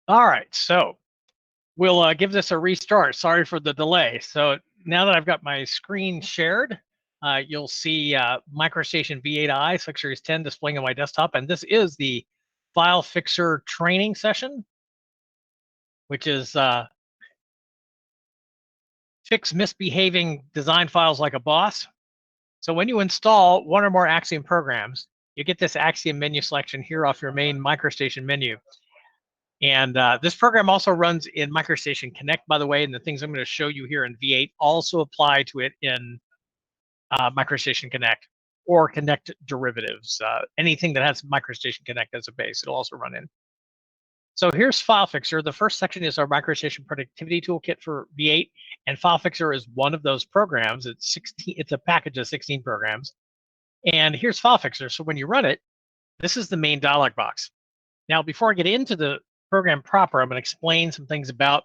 All right, so we'll give this a restart. Sorry for the delay. So now that I've got my screen shared, you'll see MicroStation V8i 6 Series 10 displaying on my desktop, and this is the FileFixer training session, which is fix misbehaving design files like a boss. So when you install one or more Axiom programs, you get this Axiom menu selection here off your main MicroStation menu. And this program also runs in MicroStation Connect, by the way, and the things I'm going to show you here in V8 also apply to it in MicroStation Connect or Connect derivatives. Anything that has MicroStation Connect as a base, it'll also run in. So here's FileFixer. The first section is our MicroStation Productivity Toolkit for V8, and FileFixer is one of those programs. It's 16. It's a package of 16 programs. And here's FileFixer. So when you run it, this is the main dialog box. Now, before I get into the program proper, I'm going to explain some things about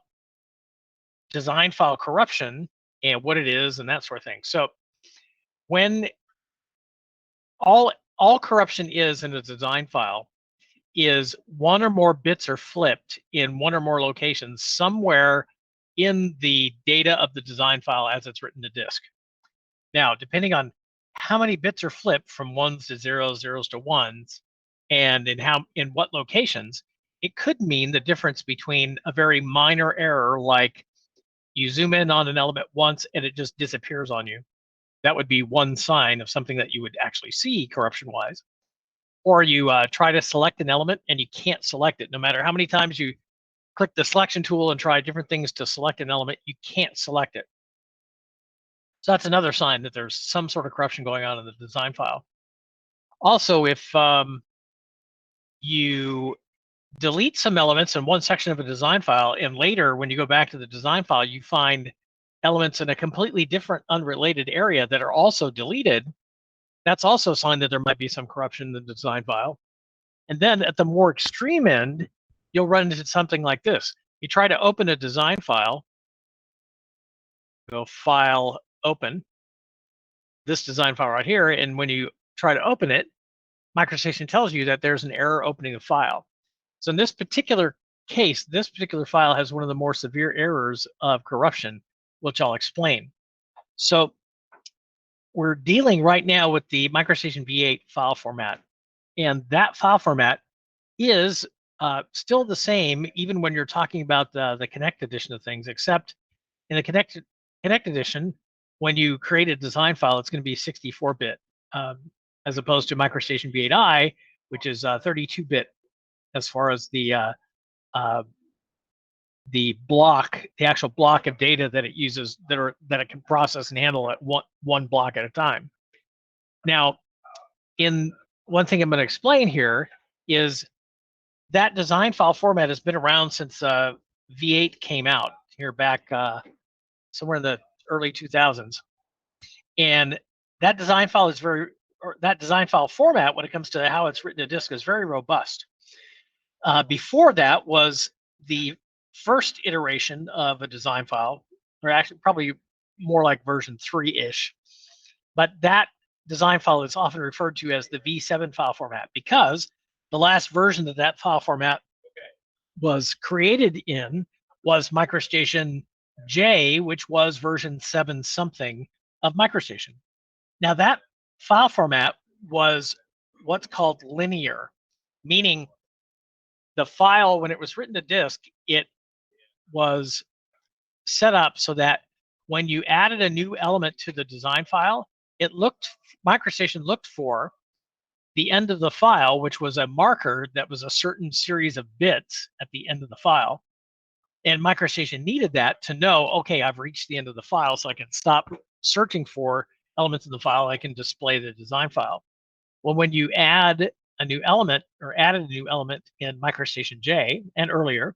design file corruption and what it is and that sort of thing. So when all corruption is in a design file is one or more bits are flipped in one or more locations somewhere in the data of the design file as it's written to disk. Now, depending on how many bits are flipped from ones to zeros, zeros to ones, and in what locations, it could mean the difference between a very minor error, like you zoom in on an element once and it just disappears on you. That would be one sign of something that you would actually see corruption-wise. Or you try to select an element and you can't select it. No matter how many times you click the selection tool and try different things to select an element, you can't select it. So that's another sign that there's some sort of corruption going on in the design file. Also, if you delete some elements in one section of a design file, and later when you go back to the design file, you find elements in a completely different unrelated area that are also deleted, that's also a sign that there might be some corruption in the design file. And then at the more extreme end, you'll run into something like this. You try to open a design file, go File, Open, this design file right here, and when you try to open it, MicroStation tells you that there's an error opening the file. So in this particular case, this particular file has one of the more severe errors of corruption, which I'll explain. So we're dealing right now with the MicroStation V8 file format, and that file format is still the same even when you're talking about the Connect edition of things, except in the Connect edition, when you create a design file, it's going to be 64-bit, as opposed to MicroStation V8i, which is 32-bit as far as the actual block of data that it uses, that it can process and handle at one block at a time. Now, one thing I'm going to explain here is that design file format has been around since V8 came out here back somewhere in the early 2000s, and that design file that design file format, when it comes to how it's written to disk, is very robust. Before that was the first iteration of a design file, or actually probably more like version 3-ish. But that design file is often referred to as the V7 file format because the last version that that file format was created in was MicroStation J, which was version 7 something of MicroStation. Now that file format was what's called linear, meaning the file, when it was written to disk, it was set up so that when you added a new element to the design file, MicroStation looked for the end of the file, which was a marker that was a certain series of bits at the end of the file. And MicroStation needed that to know, okay, I've reached the end of the file, so I can stop searching for elements in the file. I can display the design file. Well, when you add a new element or added a new element in MicroStation J and earlier,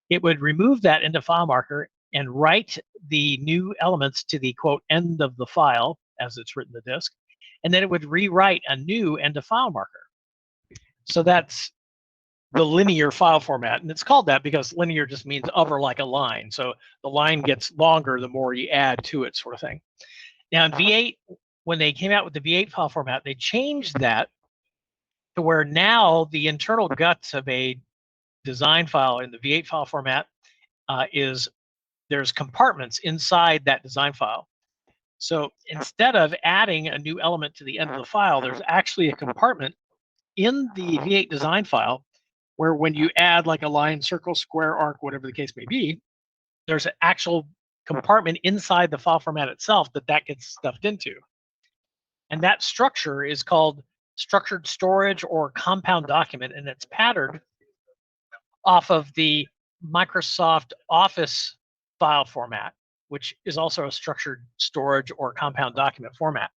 it would remove that end of file marker and write the new elements to the quote end of the file as it's written to disk, and then it would rewrite a new end of file marker. So that's the linear file format, and it's called that because linear just means over like a line. So the line gets longer the more you add to it, sort of thing. Now in V8, when they came out with the V8 file format, they changed that to where now the internal guts of a design file in the V8 file format is there's compartments inside that design file. So instead of adding a new element to the end of the file, there's actually a compartment in the V8 design file where when you add like a line, circle, square, arc, whatever the case may be, there's an actual compartment inside the file format itself that gets stuffed into. And that structure is called structured storage or compound document, and it's patterned off of the Microsoft Office file format, which is also a structured storage or compound document format.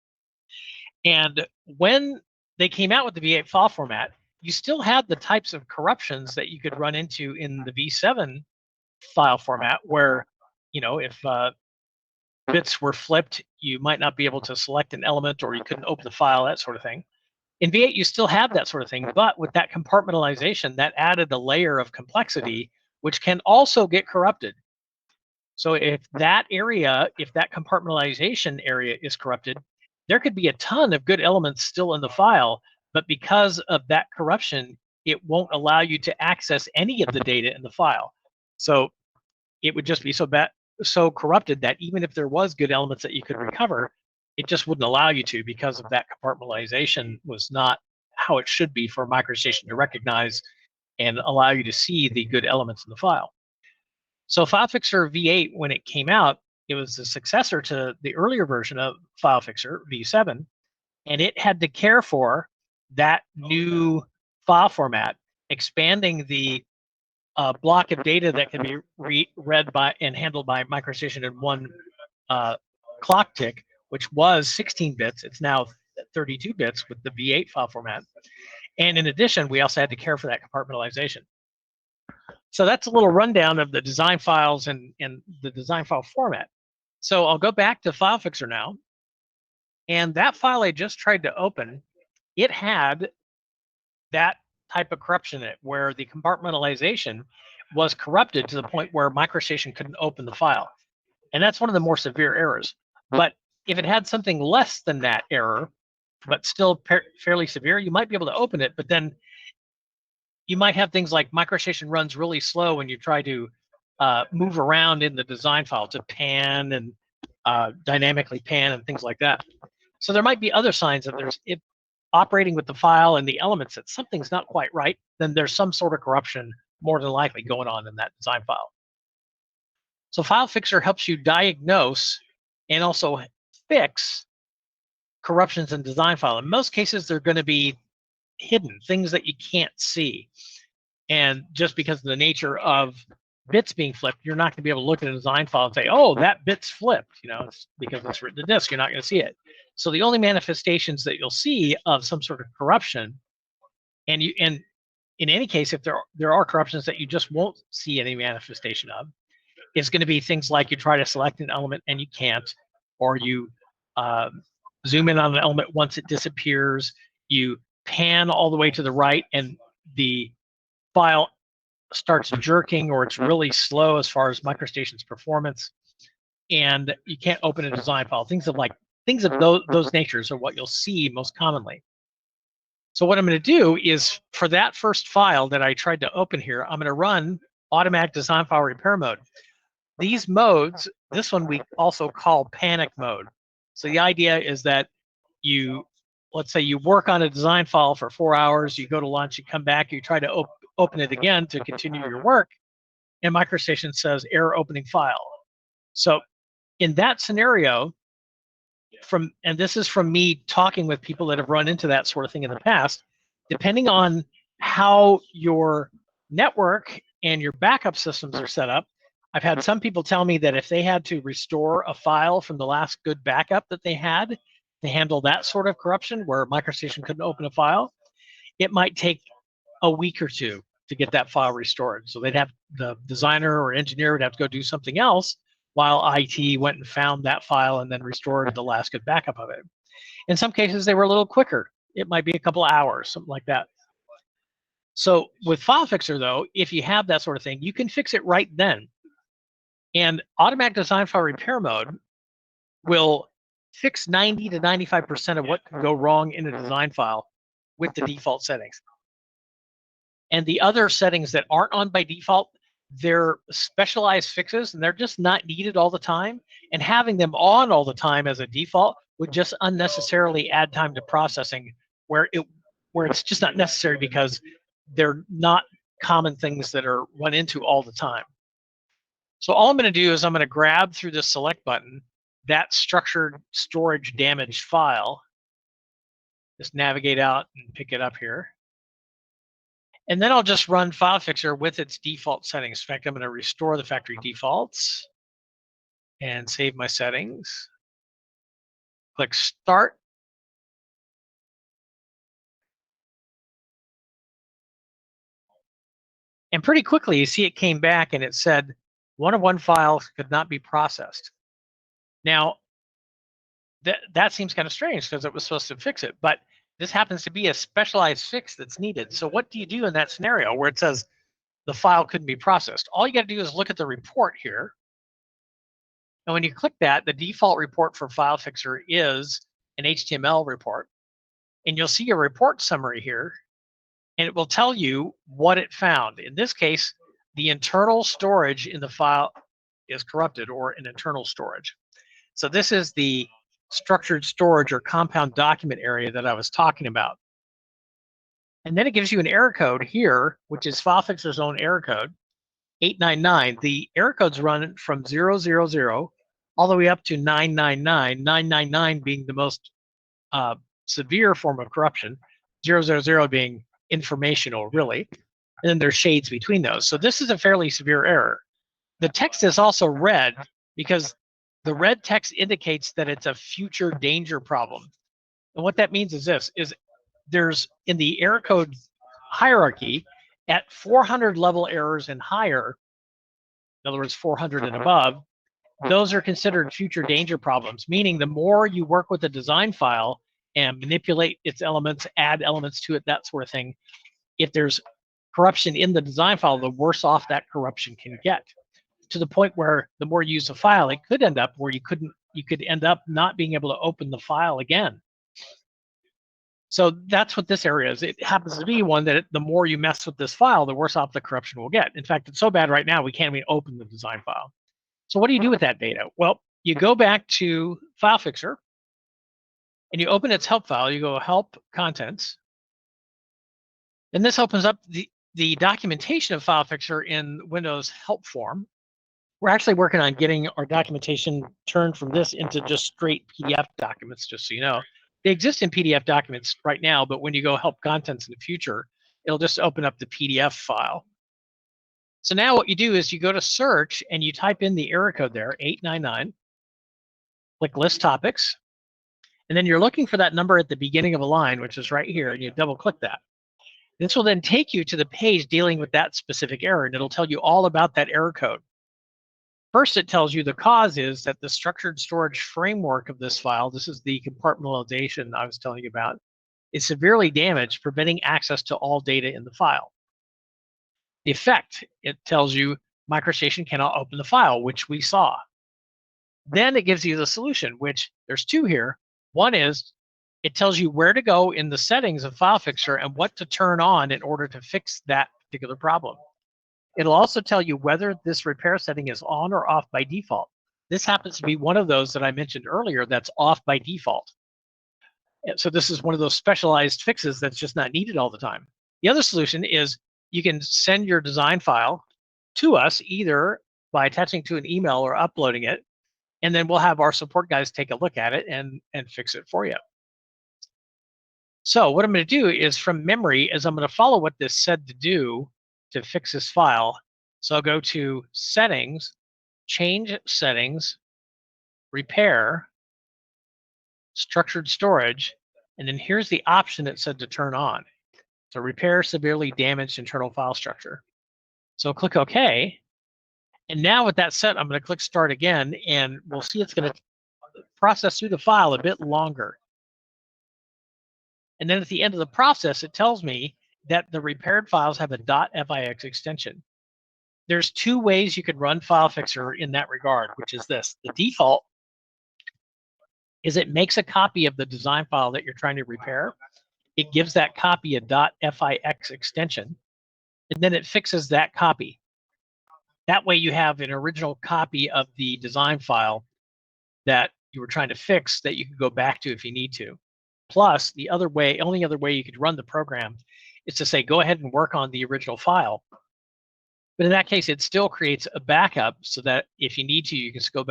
And when they came out with the V8 file format, you still had the types of corruptions that you could run into in the V7 file format, where, if bits were flipped, you might not be able to select an element, or you couldn't open the file, that sort of thing. In V8, you still have that sort of thing, but with that compartmentalization, that added a layer of complexity, which can also get corrupted. So if that compartmentalization area is corrupted, there could be a ton of good elements still in the file, but because of that corruption, it won't allow you to access any of the data in the file. So it would just be so corrupted that even if there was good elements that you could recover, it just wouldn't allow you to, because of that compartmentalization was not how it should be for MicroStation to recognize and allow you to see the good elements in the file. So FileFixer V8, when it came out, it was the successor to the earlier version of FileFixer V7, and it had to care for that new file format, expanding the block of data that can be read by and handled by MicroStation in one clock tick, which was 16 bits. It's now 32 bits with the V8 file format. And in addition, we also had to care for that compartmentalization. So that's a little rundown of the design files and the design file format. So I'll go back to FileFixer now. And that file I just tried to open, it had that type of corruption in it, where the compartmentalization was corrupted to the point where MicroStation couldn't open the file. And that's one of the more severe errors. But if it had something less than that error, but still fairly severe, you might be able to open it, but then you might have things like MicroStation runs really slow when you try to move around in the design file to pan and dynamically pan and things like that. So there might be other signs that if operating with the file and the elements that something's not quite right, then there's some sort of corruption more than likely going on in that design file. So FileFixer helps you diagnose and also fix corruptions in design file. In most cases, they're going to be hidden, things that you can't see. And just because of the nature of bits being flipped, you're not going to be able to look at a design file and say, oh, that bit's flipped. It's because it's written to disk, you're not going to see it. So the only manifestations that you'll see of some sort of corruption, and in any case, if there are corruptions that you just won't see any manifestation of, is going to be things like you try to select an element and you can't, or you zoom in on an element once it disappears, you pan all the way to the right and the file starts jerking, or it's really slow as far as MicroStation's performance, and you can't open a design file. Things of those natures are what you'll see most commonly. So what I'm going to do is, for that first file that I tried to open here, I'm going to run automatic design file repair mode. These modes, this one we also call panic mode. So the idea is that let's say you work on a design file for 4 hours, you go to lunch, you come back, you try to open it again to continue your work, and MicroStation says error opening file. So in that scenario, and this is from me talking with people that have run into that sort of thing in the past, depending on how your network and your backup systems are set up, I've had some people tell me that if they had to restore a file from the last good backup that they had to handle that sort of corruption where MicroStation couldn't open a file, it might take a week or two to get that file restored. So the designer or engineer would have to go do something else while IT went and found that file and then restored the last good backup of it. In some cases, they were a little quicker. It might be a couple of hours, something like that. So with FileFixer, though, if you have that sort of thing, you can fix it right then. And automatic design file repair mode will fix 90 to 95% of what could go wrong in a design file with the default settings. And the other settings that aren't on by default, they're specialized fixes and they're just not needed all the time. And having them on all the time as a default would just unnecessarily add time to processing where it's just not necessary because they're not common things that are run into all the time. So all I'm going to do is I'm going to grab through the select button that structured storage damaged file. Just navigate out and pick it up here. And then I'll just run FileFixer with its default settings. In fact, I'm going to restore the factory defaults and save my settings. Click Start. And pretty quickly, you see it came back and it said, one of one files could not be processed. Now, that seems kind of strange because it was supposed to fix it, but this happens to be a specialized fix that's needed. So what do you do in that scenario where it says the file couldn't be processed? All you got to do is look at the report here. And when you click that, the default report for FileFixer is an HTML report. And you'll see a report summary here, and it will tell you what it found. In this case, the internal storage in the file is corrupted, or an internal storage. So this is the structured storage or compound document area that I was talking about. And then it gives you an error code here, which is FileFixer's own error code, 899. The error codes run from 000 all the way up to 999, 999 being the most severe form of corruption, 000 being informational, really. And then there's shades between those. So this is a fairly severe error. The text is also red because the red text indicates that it's a future danger problem. And what that means is this, is there's in the error code hierarchy at 400 level errors and higher, in other words, 400 and above, those are considered future danger problems, meaning the more you work with the design file and manipulate its elements, add elements to it, that sort of thing, if there's corruption in the design file, the worse off that corruption can get. To the point where the more you use a file, it could end up where you could end up not being able to open the file again. So that's what this area is. It happens to be one that the more you mess with this file, the worse off the corruption will get. In fact, it's so bad right now, we can't even open the design file. So what do you do with that data? Well, you go back to FileFixer and you open its help file. You go help contents. And this opens up the documentation of FileFixer in Windows help form. We're actually working on getting our documentation turned from this into just straight PDF documents, just so you know. They exist in PDF documents right now, but when you go help contents in the future, it'll just open up the PDF file. So now what you do is you go to search and you type in the error code there, 899, click list topics, and then you're looking for that number at the beginning of a line, which is right here, and you double click that. This will then take you to the page dealing with that specific error, and it'll tell you all about that error code. First, it tells you the cause is that the structured storage framework of this file, this is the compartmentalization I was telling you about, is severely damaged, preventing access to all data in the file. The effect, it tells you MicroStation cannot open the file, which we saw. Then it gives you the solution, which there's two here. One is it tells you where to go in the settings of FileFixer and what to turn on in order to fix that particular problem. It'll also tell you whether this repair setting is on or off by default. This happens to be one of those that I mentioned earlier that's off by default. And so this is one of those specialized fixes that's just not needed all the time. The other solution is you can send your design file to us either by attaching to an email or uploading it, and then we'll have our support guys take a look at it and fix it for you. So what I'm going to do is from memory is I'm going to follow what this said to do to fix this file. So I'll go to settings, change settings, repair, structured storage, and then here's the option it said to turn on. So repair severely damaged internal file structure. So click OK. And now with that set, I'm going to click start again, and we'll see it's going to process through the file a bit longer. And then at the end of the process, it tells me that the repaired files have a .fix extension. There's two ways you could run FileFixer in that regard, which is this. The default is it makes a copy of the design file that you're trying to repair. It gives that copy a .fix extension. and then it fixes that copy. That way you have an original copy of the design file that you were trying to fix that you can go back to if you need to. Plus, the only other way you could run the program is to say, go ahead and work on the original file. But in that case, it still creates a backup so that if you need to, you can still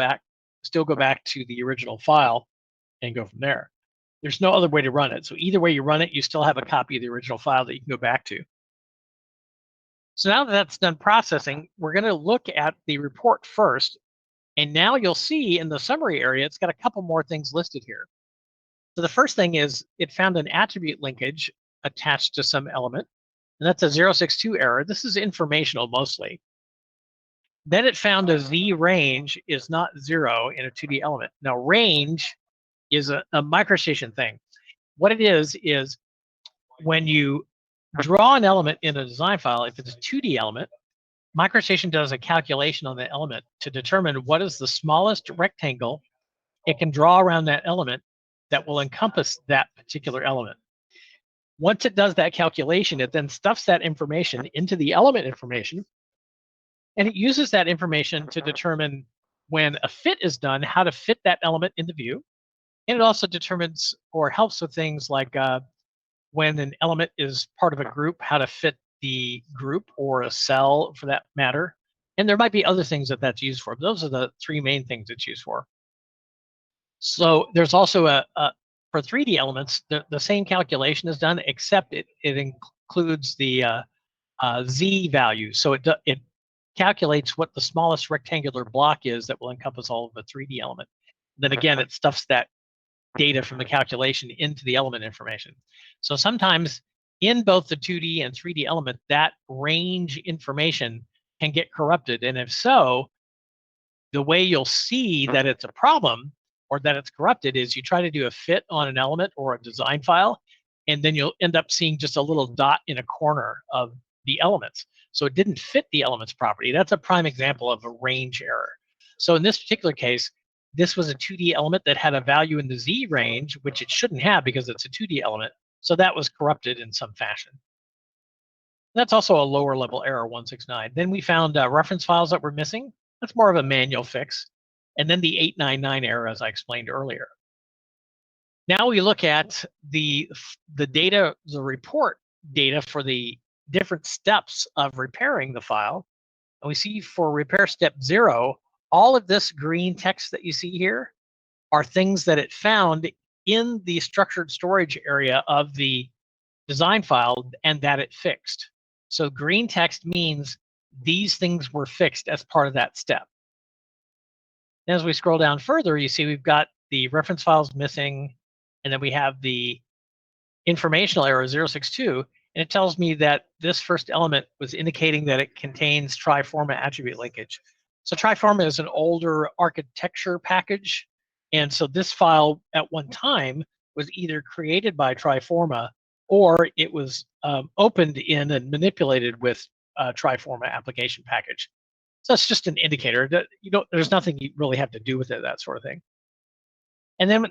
go back to the original file and go from there. There's no other way to run it. So either way you run it, you still have a copy of the original file that you can go back to. So now that that's done processing, we're going to look at the report first. And now you'll see in the summary area, it's got a couple more things listed here. So the first thing is it found an attribute linkage attached to some element, and that's a 062 error. This is informational mostly. Then it found a Z range is not 0 in a 2D element. Now range is a MicroStation thing. What it is when you draw an element in a design file, if it's a 2D element, MicroStation does a calculation on the element to determine what is the smallest rectangle it can draw around that element that will encompass that particular element. Once it does that calculation, it then stuffs that information into the element information, and it uses that information to determine when a fit is done, how to fit that element into view. And it also determines or helps with things like when an element is part of a group, how to fit the group or a cell for that matter. And there might be other things that that's used for. But those are the three main things it's used for. So there's also for 3D elements, the same calculation is done, except it includes the Z value. So it calculates what the smallest rectangular block is that will encompass all of the 3D element. Then again, it stuffs that data from the calculation into the element information. So sometimes in both the 2D and 3D element, that range information can get corrupted. And if so, the way you'll see that it's a problem or that it's corrupted is you try to do a fit on an element or a design file, and then you'll end up seeing just a little dot in a corner of the elements. So it didn't fit the elements property. That's a prime example of a range error. So in this particular case, this was a 2D element that had a value in the Z range, which it shouldn't have because it's a 2D element. So that was corrupted in some fashion. That's also a lower level error, 169. Then we found reference files that were missing. That's more of a manual fix. And then the 899 error, as I explained earlier. Now we look at the data, the report data for the different steps of repairing the file. And we see for repair step 0, all of this green text that you see here are things that it found in the structured storage area of the design file and that it fixed. So green text means these things were fixed as part of that step. And as we scroll down further, you see we've got the reference files missing, and then we have the informational error 062, and it tells me that this first element was indicating that it contains Triforma attribute linkage. So Triforma is an older architecture package, and so this file at one time was either created by Triforma or it was opened in and manipulated with a Triforma application package. So it's just an indicator that there's nothing you really have to do with it, that sort of thing. And then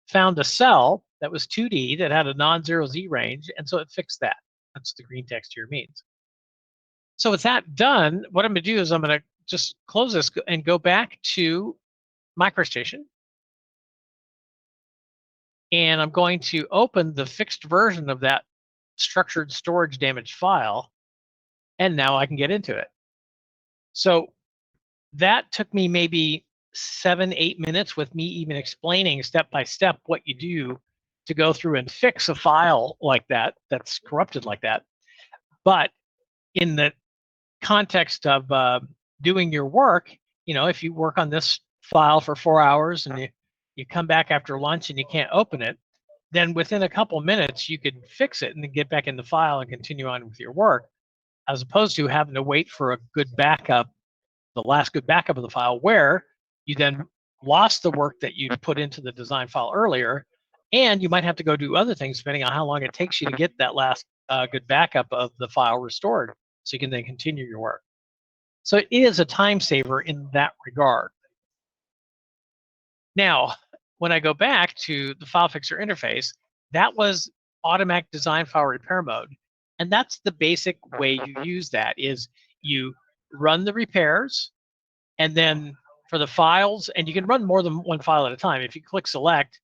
found a cell that was 2D that had a non-zero Z range, and so it fixed that. That's what the green text here means. So with that done, what I'm going to do is I'm going to just close this and go back to MicroStation. And I'm going to open the fixed version of that structured storage damage file, and now I can get into it. So that took me maybe 7-8 minutes with me even explaining step by step what you do to go through and fix a file like that that's corrupted like that. But in the context of doing your work, if you work on this file for 4 hours and you come back after lunch and you can't open it, then within a couple minutes you could fix it and then get back in the file and continue on with your work, as opposed to having to wait for a good backup, the last good backup of the file, where you then lost the work that you put into the design file earlier, and you might have to go do other things depending on how long it takes you to get that last good backup of the file restored, so you can then continue your work. So it is a time saver in that regard. Now, when I go back to the FileFixer interface, that was automatic design file repair mode. And that's the basic way you use that, is you run the repairs, and then for the files, and you can run more than one file at a time. If you click select,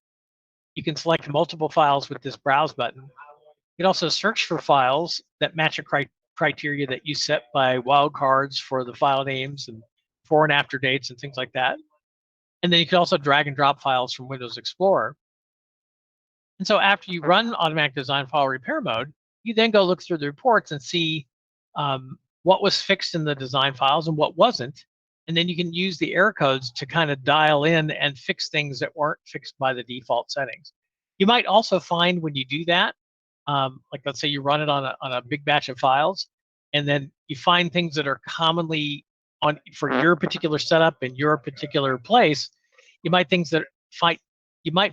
you can select multiple files with this browse button. You can also search for files that match a criteria that you set by wildcards for the file names and before and after dates and things like that. And then you can also drag and drop files from Windows Explorer. And so after you run Automatic Design File Repair Mode, you then go look through the reports and see what was fixed in the design files and what wasn't. And then you can use the error codes to kind of dial in and fix things that weren't fixed by the default settings. You might also find when you do that, like let's say you run it on a big batch of files, and then you find things that are commonly on for your particular setup in your particular place. You might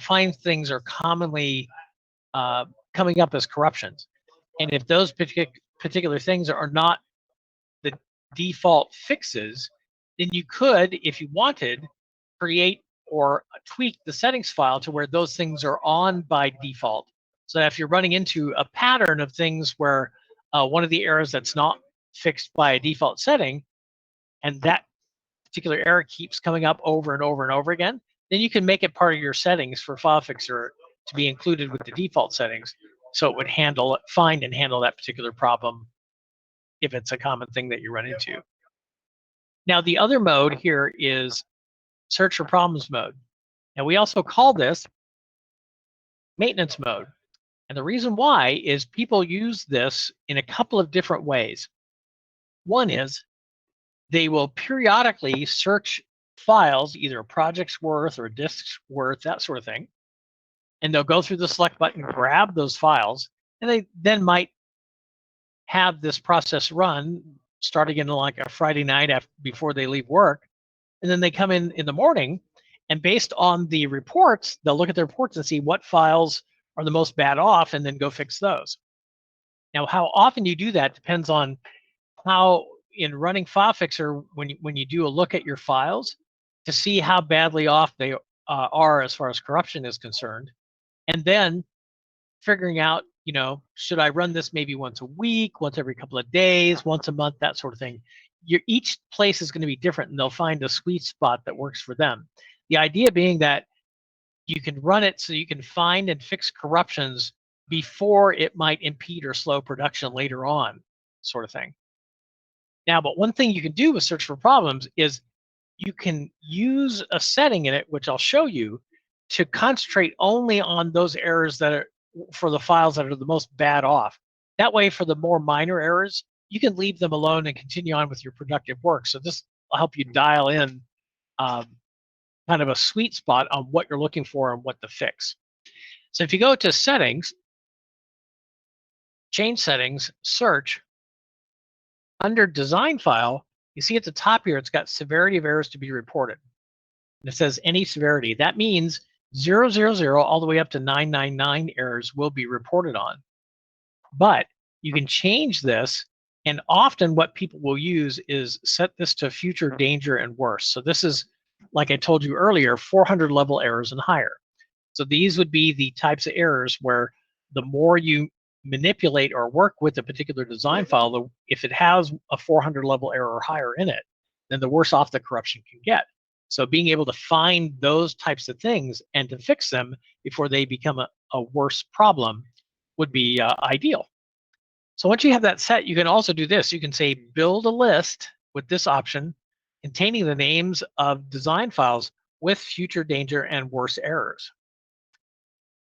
find things are commonly coming up as corruptions, and if those particular things are not the default fixes, then you could, if you wanted, create or tweak the settings file to where those things are on by default. So that if you're running into a pattern of things where one of the errors that's not fixed by a default setting, and that particular error keeps coming up over and over and over again, then you can make it part of your settings for FileFixer to be included with the default settings, so it would find and handle that particular problem if it's a common thing that you run into. Now, the other mode here is search for problems mode. And we also call this maintenance mode. And the reason why is people use this in a couple of different ways. One is they will periodically search files, either a project's worth or a disk's worth, that sort of thing. And they'll go through the select button, grab those files, and they then might have this process run starting in like a Friday night before they leave work. And then they come in the morning, and based on the reports, they'll look at the reports and see what files are the most bad off and then go fix those. Now, how often you do that depends on how, in running FileFixer, when you do a look at your files to see how badly off they are as far as corruption is concerned, and then figuring out, should I run this maybe once a week, once every couple of days, once a month, that sort of thing. Each place is going to be different, and they'll find a sweet spot that works for them. The idea being that you can run it so you can find and fix corruptions before it might impede or slow production later on, sort of thing. Now, but one thing you can do with search for problems is you can use a setting in it, which I'll show you, to concentrate only on those errors that are for the files that are the most bad off. That way, for the more minor errors, you can leave them alone and continue on with your productive work. So this will help you dial in kind of a sweet spot on what you're looking for and what to fix. So if you go to settings, change settings, search, under design file, you see at the top here, it's got severity of errors to be reported. And it says any severity. That means 000 all the way up to 999 errors will be reported on. But you can change this, and often what people will use is set this to future danger and worse. So this is, like I told you earlier, 400 level errors and higher. So these would be the types of errors where the more you manipulate or work with a particular design file, if it has a 400 level error or higher in it, then the worse off the corruption can get. So being able to find those types of things and to fix them before they become a worse problem would be ideal. So once you have that set, you can also do this. You can say build a list with this option containing the names of design files with future danger and worse errors.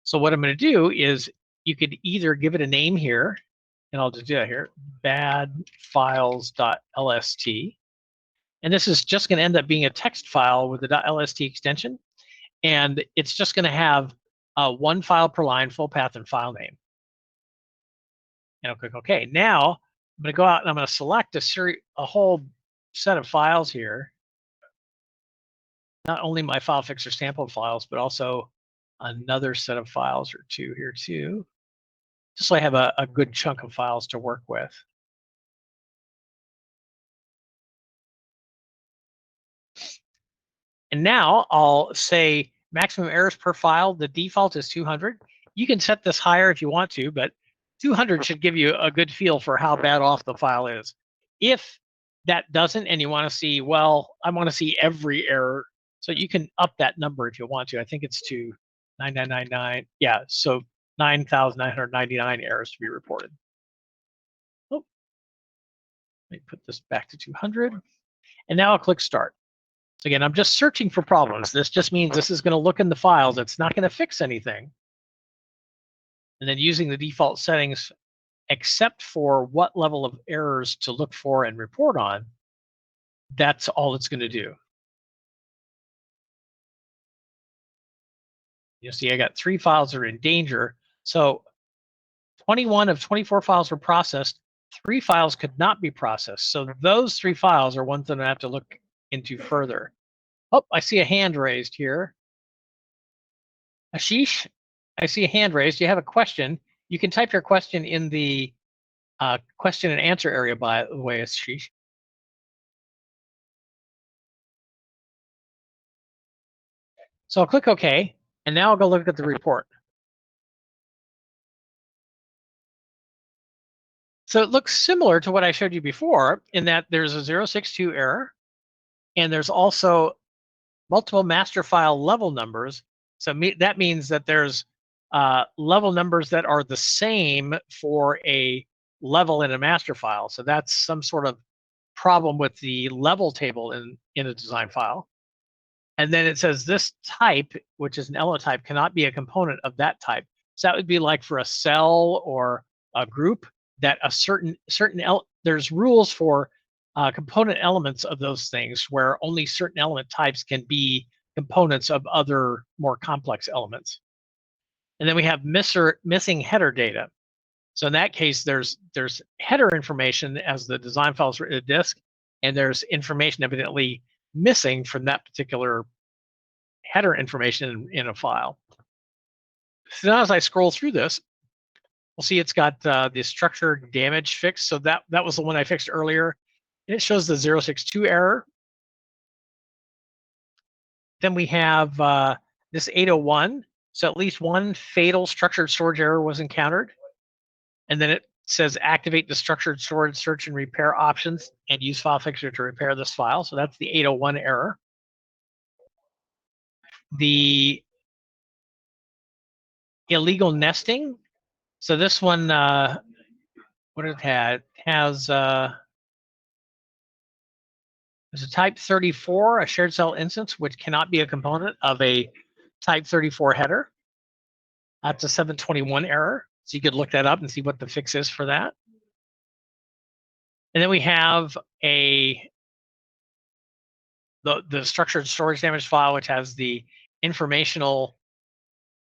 So what I'm going to do is you could either give it a name here, and I'll just do that here, badfiles.lst. And this is just going to end up being a text file with the .lst extension. And it's just going to have one file per line, full path, and file name. And I'll click OK. Now I'm going to go out and I'm going to select a whole set of files here. Not only my FileFixer sample files, but also another set of files or two here too, just so I have a good chunk of files to work with. And now I'll say maximum errors per file. The default is 200. You can set this higher if you want to, but 200 should give you a good feel for how bad off the file is. If that doesn't, and you want to see, well, I want to see every error, so you can up that number if you want to. I think it's to 9999. Yeah, so 9,999 errors to be reported. Oh, let me put this back to 200. And now I'll click Start. So again, I'm just searching for problems. This just means this is going to look in the files. It's not going to fix anything. And then using the default settings, except for what level of errors to look for and report on, that's all it's going to do. You see, I got 3 files that are in danger. So 21 of 24 files were processed. 3 files could not be processed. So those 3 files are ones that I have to look into further. Oh, I see a hand raised here. Ashish, I see a hand raised. You have a question. You can type your question in the question and answer area, by the way, Ashish. So I'll click OK, and now I'll go look at the report. So it looks similar to what I showed you before in that there's a 062 error, and there's also multiple master file level numbers. So that means that there's level numbers that are the same for a level in a master file. So that's some sort of problem with the level table in a design file. And then it says this type, which is an element type, cannot be a component of that type. So that would be like for a cell or a group, that a certain there's rules for component elements of those things where only certain element types can be components of other more complex elements. And then we have missing header data. So in that case, there's header information as the design file is written to disk, and there's information evidently missing from that particular header information in a file. So now as I scroll through this, we'll see it's got the structure damage fixed. So that was the one I fixed earlier. And it shows the 062 error. Then we have this 801. So at least one fatal structured storage error was encountered. And then it says activate the structured storage search and repair options and use FileFixer to repair this file. So that's the 801 error. The illegal nesting. So this one, what it has there's a type 34, a shared cell instance, which cannot be a component of a type 34 header. That's a 721 error. So you could look that up and see what the fix is for that. And then we have the structured storage damage file, which has the informational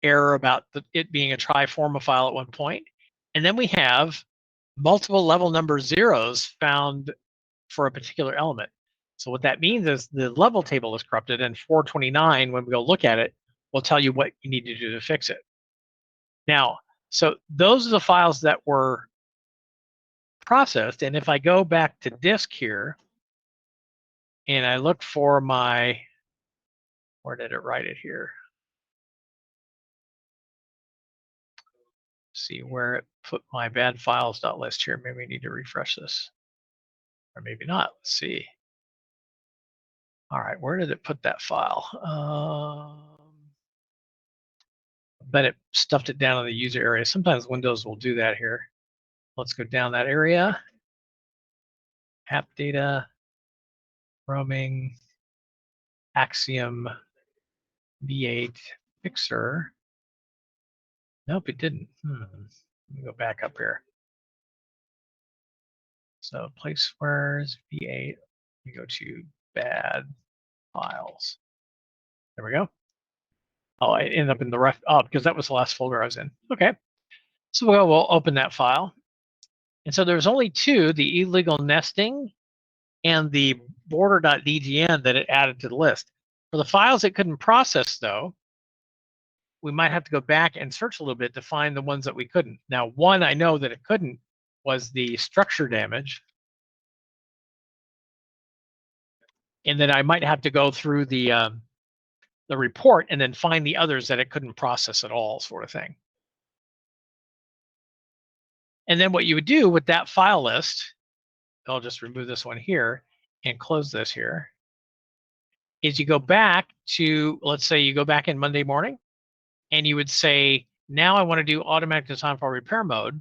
error about it being a triforma file at one point. And then we have multiple level number zeros found for a particular element. So what that means is the level table is corrupted, and 429, when we go look at it, will tell you what you need to do to fix it. Now, so those are the files that were processed. And if I go back to disk here, and I look for my, where did it write it here? See where it put my bad files.list here. Maybe I need to refresh this, or maybe not. Let's see. All right, where did it put that file? But it stuffed it down in the user area. Sometimes Windows will do that here. Let's go down that area. App data, roaming, Axiom, V8, Fixer. Nope, it didn't. Let me go back up here. So placewares, V8. We go to bad files. There we go. Oh, I ended up in the ref. Oh, because that was the last folder I was in. Okay. So we'll open that file. And so there's only 2, the illegal nesting and the border.dgn, that it added to the list. For the files it couldn't process, though, we might have to go back and search a little bit to find the ones that we couldn't. Now, one I know that it couldn't was the structure damage. And then I might have to go through the report and then find the others that it couldn't process at all, sort of thing. And then what you would do with that file list, I'll just remove this one here and close this here, is you go back to, let's say you go back in Monday morning, and you would say, now I want to do automatic design file repair mode.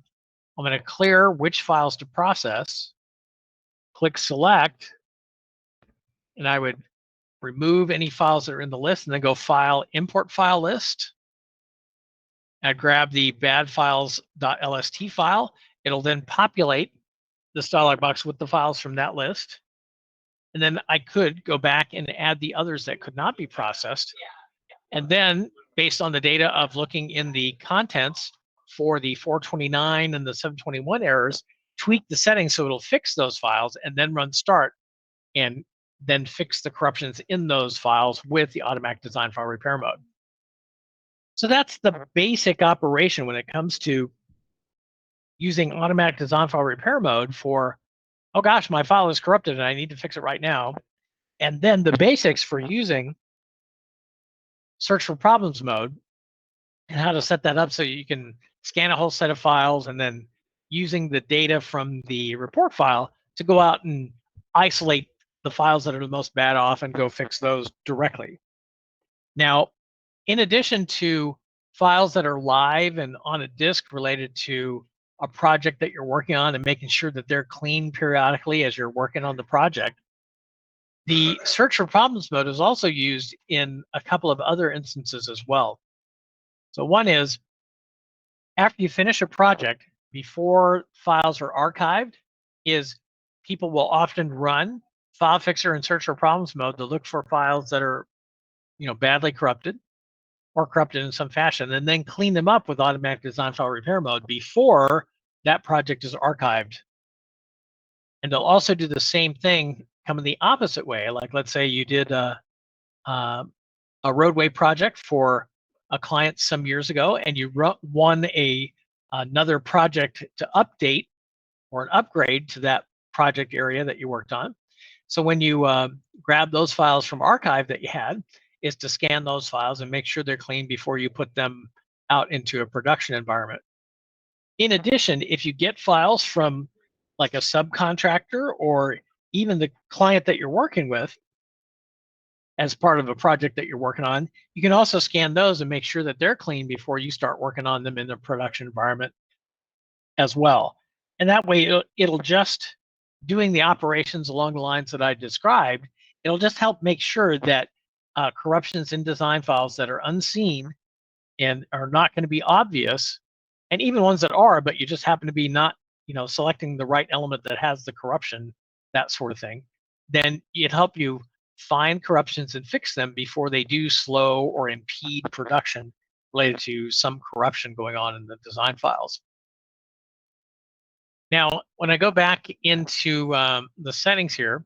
I'm going to clear which files to process, click select, and I would remove any files that are in the list, and then go File, Import File List. I'd grab the bad files.lst file. It'll then populate this dialog box with the files from that list. And then I could go back and add the others that could not be processed. And then, based on the data of looking in the contents for the 429 and the 721 errors, tweak the settings so it'll fix those files, and then run start, and then fix the corruptions in those files with the automatic design file repair mode. So that's the basic operation when it comes to using automatic design file repair mode for, oh gosh, my file is corrupted and I need to fix it right now. And then the basics for using search for problems mode and how to set that up so you can scan a whole set of files, and then using the data from the report file to go out and isolate the files that are the most bad off and go fix those directly. Now, in addition to files that are live and on a disk related to a project that you're working on and making sure that they're clean periodically as you're working on the project, the search for problems mode is also used in a couple of other instances as well. So one is, after you finish a project, before files are archived, is people will often run FileFixer and search for problems mode to look for files that are, badly corrupted or corrupted in some fashion, and then clean them up with automatic design file repair mode before that project is archived. And they'll also do the same thing coming the opposite way. Like, let's say you did a roadway project for a client some years ago, and you won another project to update or an upgrade to that project area that you worked on. So when you grab those files from archive that you had, is to scan those files and make sure they're clean before you put them out into a production environment. In addition, if you get files from like a subcontractor or even the client that you're working with as part of a project that you're working on, you can also scan those and make sure that they're clean before you start working on them in the production environment as well. And that way it'll just, doing the operations along the lines that I described, it'll just help make sure that corruptions in design files that are unseen and are not going to be obvious, and even ones that are, but you just happen to be not, selecting the right element that has the corruption, that sort of thing, then it'd help you find corruptions and fix them before they do slow or impede production related to some corruption going on in the design files. Now, when I go back into the settings here,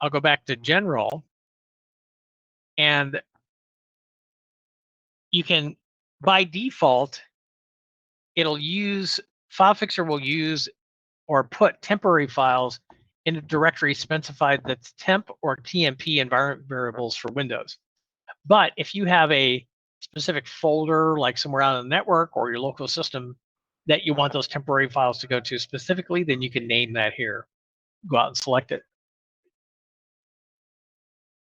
I'll go back to General, and you can, by default, FileFixer will use or put temporary files in a directory specified that's temp or TMP environment variables for Windows. But if you have a specific folder, like somewhere out on the network or your local system, that you want those temporary files to go to specifically, then you can name that here. Go out and select it.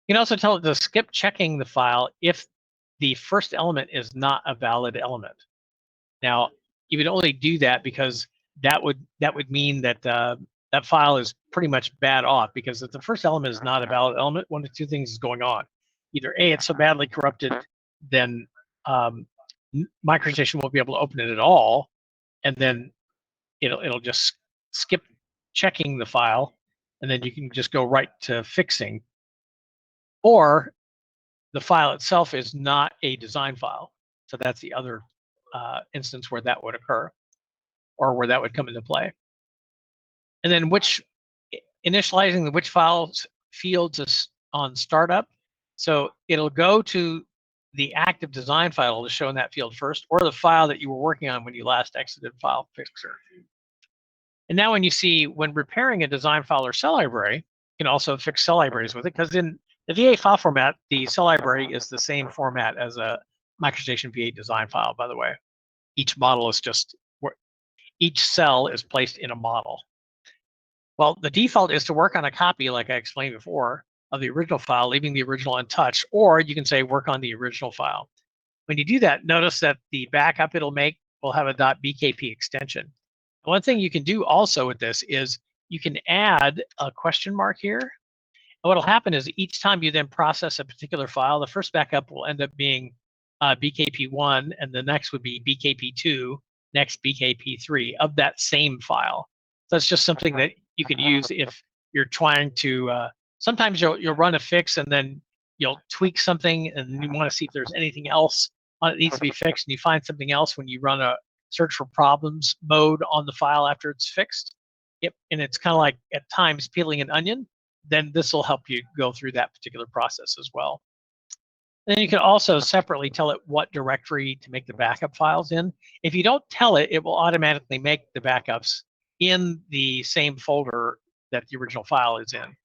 You can also tell it to skip checking the file if the first element is not a valid element. Now, you would only do that because that would mean that that file is pretty much bad off, because if the first element is not a valid element, one of two things is going on. Either A, it's so badly corrupted, then MicroStation won't be able to open it at all, and then it'll just skip checking the file, and then you can just go right to fixing. Or the file itself is not a design file. So that's the other instance where that would occur, or where that would come into play. And then initializing which fields is on startup. So it'll go to the active design file to show in that field first, or the file that you were working on when you last exited FileFixer. And now when you see, when repairing a design file or cell library, you can also fix cell libraries with it, because in the V8 file format, the cell library is the same format as a MicroStation V8 design file, by the way. Each model is just, each cell is placed in a model. Well, the default is to work on a copy, like I explained before, of the original file, leaving the original untouched, or you can say work on the original file. When you do that, notice that the backup it'll make will have a .bkp extension. One thing you can do also with this is you can add a question mark here. And what'll happen is each time you then process a particular file, the first backup will end up being BKP1, and the next would be BKP2, next BKP3 of that same file. So it's just something that you can use if you're trying to, sometimes you'll run a fix and then you'll tweak something and you want to see if there's anything else on it needs to be fixed, and you find something else when you run a search for problems mode on the file after it's fixed. Yep, and it's kind of like at times peeling an onion. Then this will help you go through that particular process as well. Then you can also separately tell it what directory to make the backup files in. If you don't tell it, it will automatically make the backups in the same folder that the original file is in.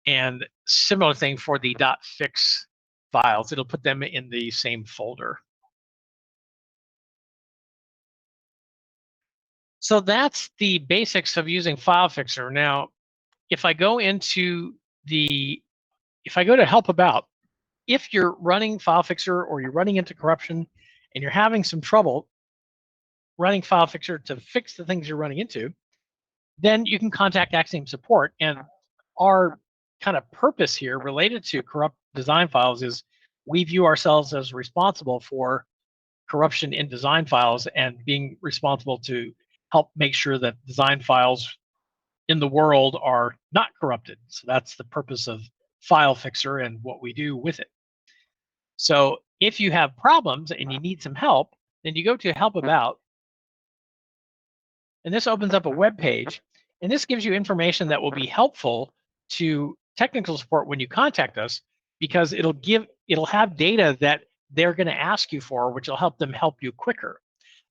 And similar thing for the .fix files, it'll put them in the same folder. So that's the basics of using FileFixer. Now, if I go to help about, if you're running FileFixer or you're running into corruption and you're having some trouble running FileFixer to fix the things you're running into, then you can contact Axiom support. And our kind of purpose here related to corrupt design files is we view ourselves as responsible for corruption in design files and being responsible to help make sure that design files in the world are not corrupted. So that's the purpose of FileFixer and what we do with it. So if you have problems and you need some help, then you go to Help About, and this opens up a web page, and this gives you information that will be helpful to technical support when you contact us, because it'll have data that they're going to ask you for, which will help them help you quicker.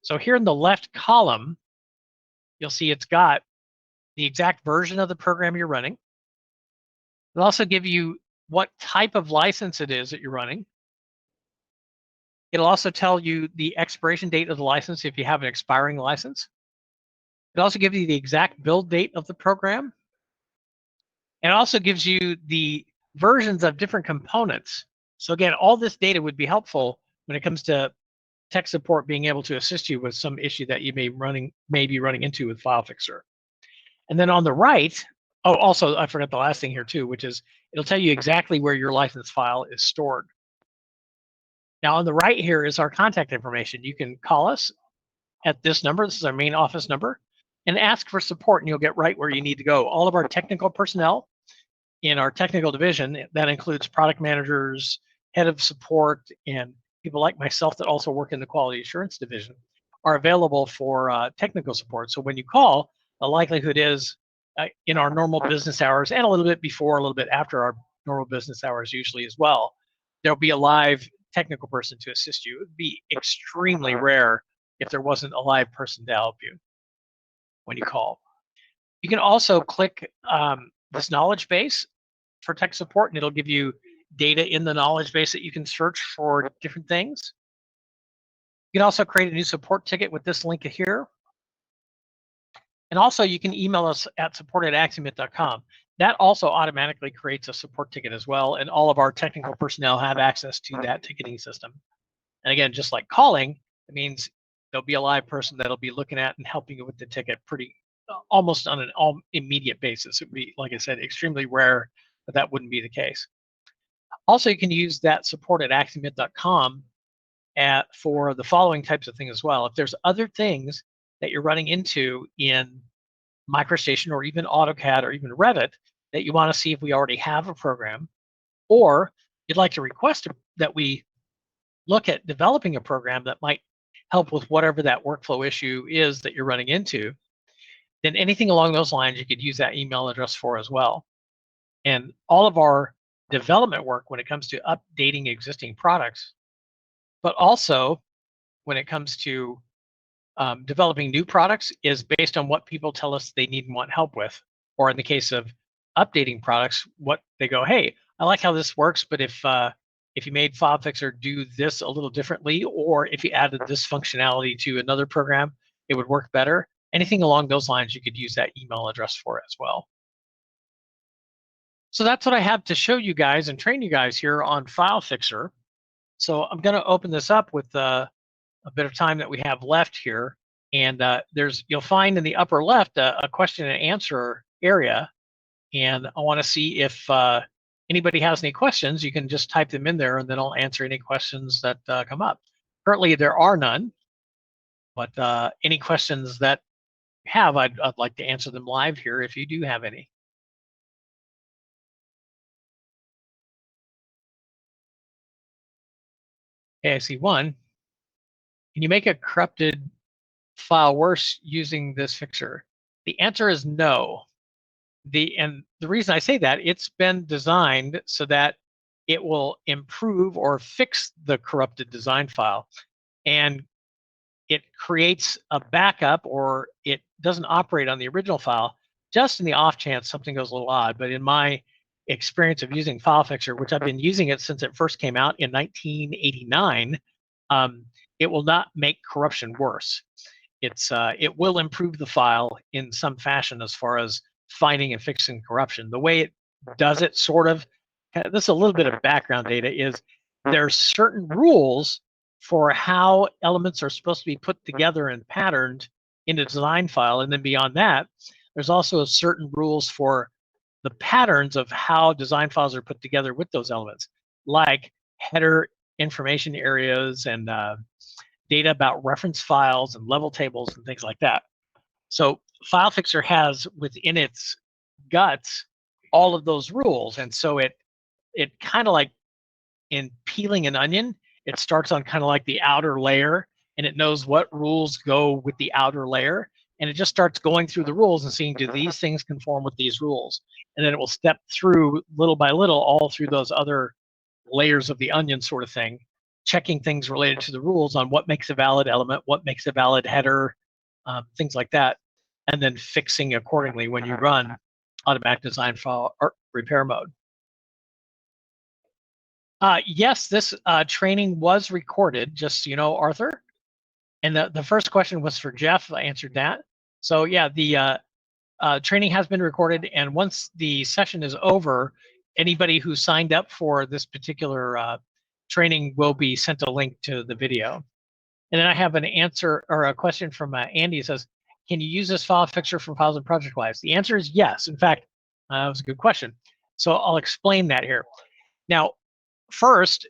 So here in the left column, you'll see it's got the exact version of the program you're running. It'll also give you what type of license it is that you're running. It'll also tell you the expiration date of the license if you have an expiring license. It also gives you the exact build date of the program. And it also gives you the versions of different components. So again, all this data would be helpful when it comes to tech support being able to assist you with some issue that you may be running into with FileFixer. And then on the right, oh, also I forgot the last thing here too, which is it'll tell you exactly where your license file is stored. Now on the right here is our contact information. You can call us at this number. This is our main office number, and ask for support, and you'll get right where you need to go. All of our technical personnel in our technical division, that includes product managers, head of support, and people like myself that also work in the quality assurance division, are available for technical support. So when you call, the likelihood is in our normal business hours and a little bit before, a little bit after our normal business hours usually as well, there'll be a live technical person to assist you. It would be extremely rare if there wasn't a live person to help you when you call. You can also click this knowledge base for tech support, and it'll give you data in the knowledge base that you can search for different things. You can also create a new support ticket with this link here. And also you can email us at support@axiom.com. That also automatically creates a support ticket as well, and all of our technical personnel have access to that ticketing system. And again, just like calling, it means there'll be a live person that'll be looking at and helping you with the ticket almost on an immediate basis. It would be, like I said, extremely rare that wouldn't be the case. Also, you can use that support@axiom.com for the following types of things as well. If there's other things that you're running into in MicroStation or even AutoCAD or even Revit that you want to see if we already have a program, or you'd like to request that we look at developing a program that might help with whatever that workflow issue is that you're running into, then anything along those lines you could use that email address for as well. And all of our development work when it comes to updating existing products, but also when it comes to developing new products, is based on what people tell us they need and want help with. Or in the case of updating products, what they go, hey, I like how this works, but if you made FileFixer do this a little differently, or if you added this functionality to another program, it would work better. Anything along those lines, you could use that email address for as well. So that's what I have to show you guys and train you guys here on FileFixer. So I'm going to open this up with a bit of time that we have left here. And you'll find in the upper left a question and answer area. And I want to see if anybody has any questions. You can just type them in there, and then I'll answer any questions that come up. Currently, there are none, but any questions that you have, I'd like to answer them live here if you do have any. Okay, I see one. Can you make a corrupted file worse using this fixer? The answer is no. And the reason I say that, it's been designed so that it will improve or fix the corrupted design file, and it creates a backup, or it doesn't operate on the original file just in the off chance something goes a little odd. But in my experience of using FileFixer, which I've been using it since it first came out in 1989, it will not make corruption worse. It will improve the file in some fashion as far as finding and fixing corruption. The way it does it, sort of, this is a little bit of background data, is there's certain rules for how elements are supposed to be put together and patterned in a design file. And then beyond that, there's also certain rules for the patterns of how design files are put together with those elements, like header information areas and data about reference files and level tables and things like that. So FileFixer has within its guts all of those rules. And so it kind of like in peeling an onion, it starts on kind of like the outer layer, and it knows what rules go with the outer layer. And it just starts going through the rules and seeing, do these things conform with these rules? And then it will step through little by little, all through those other layers of the onion sort of thing, checking things related to the rules on what makes a valid element, what makes a valid header, things like that, and then fixing accordingly when you run automatic design file or repair mode. Yes, this training was recorded, just so you know, Arthur. And the first question was for Jeff. I answered that. So yeah, the training has been recorded, and once the session is over, anybody who signed up for this particular training will be sent a link to the video. And then I have an answer or a question from Andy. It says, can you use this FileFixer from Files and ProjectWise? The answer is yes. In fact, that was a good question. So I'll explain that here. Now, first,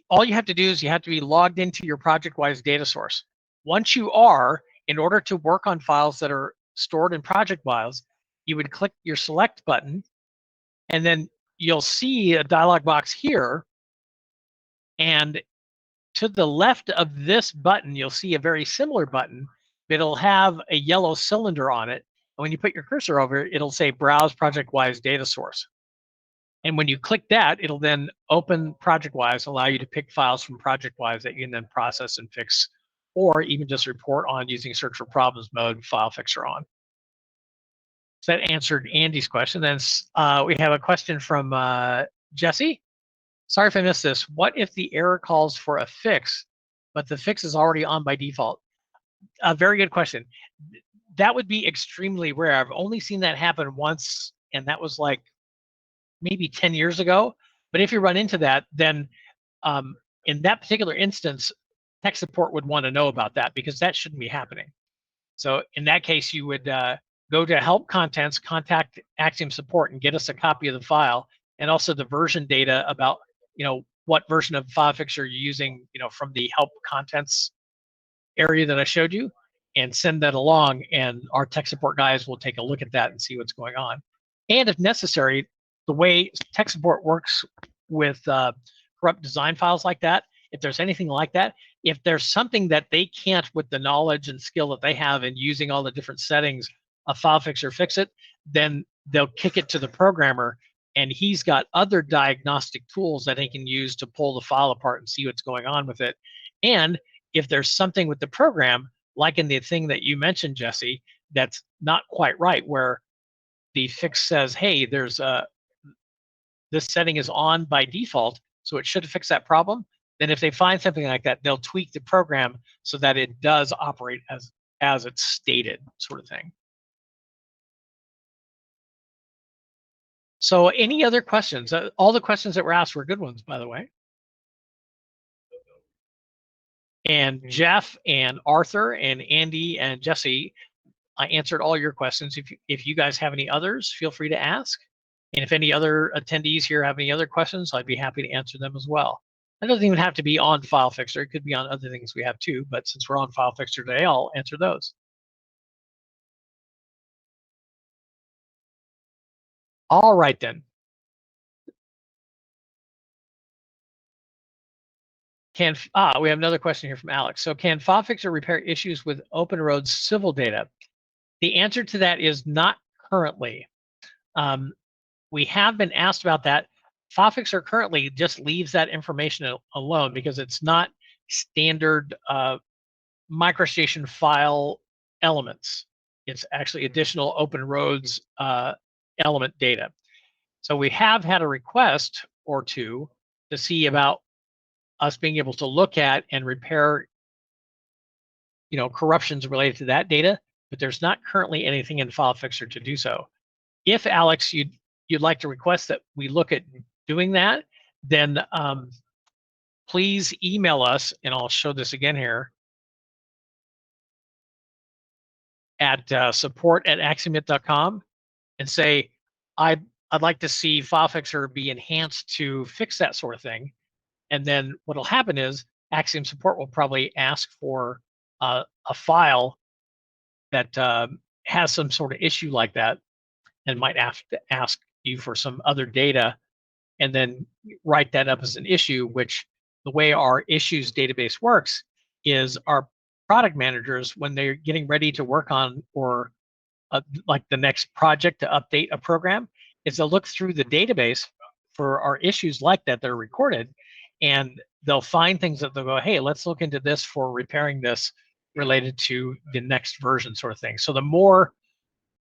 all you have to do is you have to be logged into your ProjectWise data source. Once you are, in order to work on files that are stored in ProjectWise, you would click your select button, and then you'll see a dialog box here. And to the left of this button, you'll see a very similar button, but it'll have a yellow cylinder on it. And when you put your cursor over it, it'll say Browse ProjectWise Data Source. And when you click that, it'll then open ProjectWise, allow you to pick files from ProjectWise that you can then process and fix, or even just report on using Search for Problems mode, FileFixer on. So that answered Andy's question. Then we have a question from Jesse. Sorry if I missed this. What if the error calls for a fix, but the fix is already on by default? A very good question. That would be extremely rare. I've only seen that happen once, and that was like maybe 10 years ago. But if you run into that, then in that particular instance, tech support would want to know about that, because that shouldn't be happening. So in that case, you would go to Help Contents, contact Axiom support, and get us a copy of the file, and also the version data about, what version of FileFixer you're using, from the Help Contents area that I showed you, and send that along, and our tech support guys will take a look at that and see what's going on. And if necessary, the way tech support works with corrupt design files like that, if there's anything like that, if there's something that they can't, with the knowledge and skill that they have in using all the different settings of FileFixer, fix it, then they'll kick it to the programmer, and he's got other diagnostic tools that he can use to pull the file apart and see what's going on with it. And if there's something with the program, like in the thing that you mentioned, Jesse, that's not quite right, where the fix says, hey, there's this setting is on by default, so it should fix that problem, then if they find something like that, they'll tweak the program so that it does operate as it's stated, sort of thing. So any other questions? All the questions that were asked were good ones, by the way. And Jeff and Arthur and Andy and Jesse, I answered all your questions. If you guys have any others, feel free to ask. And if any other attendees here have any other questions, I'd be happy to answer them as well. It doesn't even have to be on FileFixer. It could be on other things we have too, but since we're on FileFixer today, I'll answer those. All right then. We have another question here from Alex. So can FileFixer repair issues with OpenRoads civil data? The answer to that is not currently. We have been asked about that. FileFixer currently just leaves that information alone because it's not standard MicroStation file elements. It's actually additional OpenRoads element data. So we have had a request or two to see about us being able to look at and repair, corruptions related to that data, but there's not currently anything in FileFixer to do so. If Alex, you'd like to request that we look at doing that, then please email us, and I'll show this again here at support@axiom.com and say, I'd like to see FileFixer be enhanced to fix that sort of thing. And then what'll happen is Axiom support will probably ask for a file that has some sort of issue like that, and might have to ask you for some other data, and then write that up as an issue. Which the way our issues database works is our product managers, when they're getting ready to work on or like the next project to update a program, is they'll look through the database for our issues like that are recorded, and they'll find things that they'll go, hey, let's look into this for repairing this related to the next version, sort of thing. So the more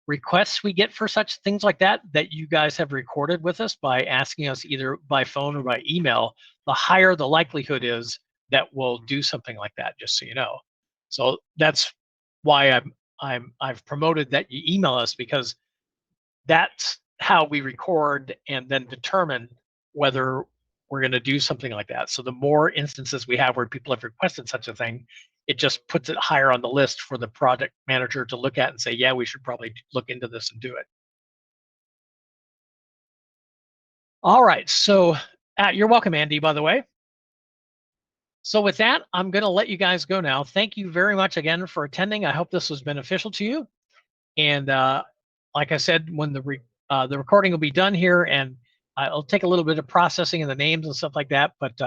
requests we get for such things like that you guys have recorded with us by asking us either by phone or by email, the higher the likelihood is that we'll do something like that, just so you know. So that's why I've promoted that you email us, because that's how we record and then determine whether we're going to do something like that. So the more instances we have where people have requested such a thing, it just puts it higher on the list for the project manager to look at and say, yeah, we should probably look into this and do it. All right, so you're welcome, Andy, by the way. So with that, I'm going to let you guys go now. Thank you very much again for attending. I hope this was beneficial to you. And like I said, when the recording will be done here, and it'll take a little bit of processing of the names and stuff like that, but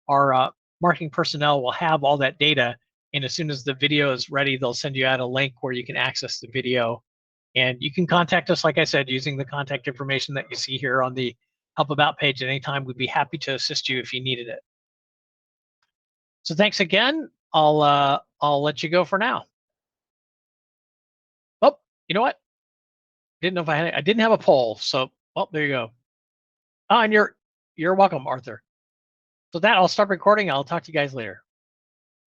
our marketing personnel will have all that data. And as soon as the video is ready, they'll send you out a link where you can access the video. And you can contact us, like I said, using the contact information that you see here on the Help About page at any time. We'd be happy to assist you if you needed it. So thanks again. I'll let you go for now. Oh, you know what? Didn't know if I didn't have a poll, so there you go. Oh, and you're welcome, Arthur. So that I'll stop recording. I'll talk to you guys later.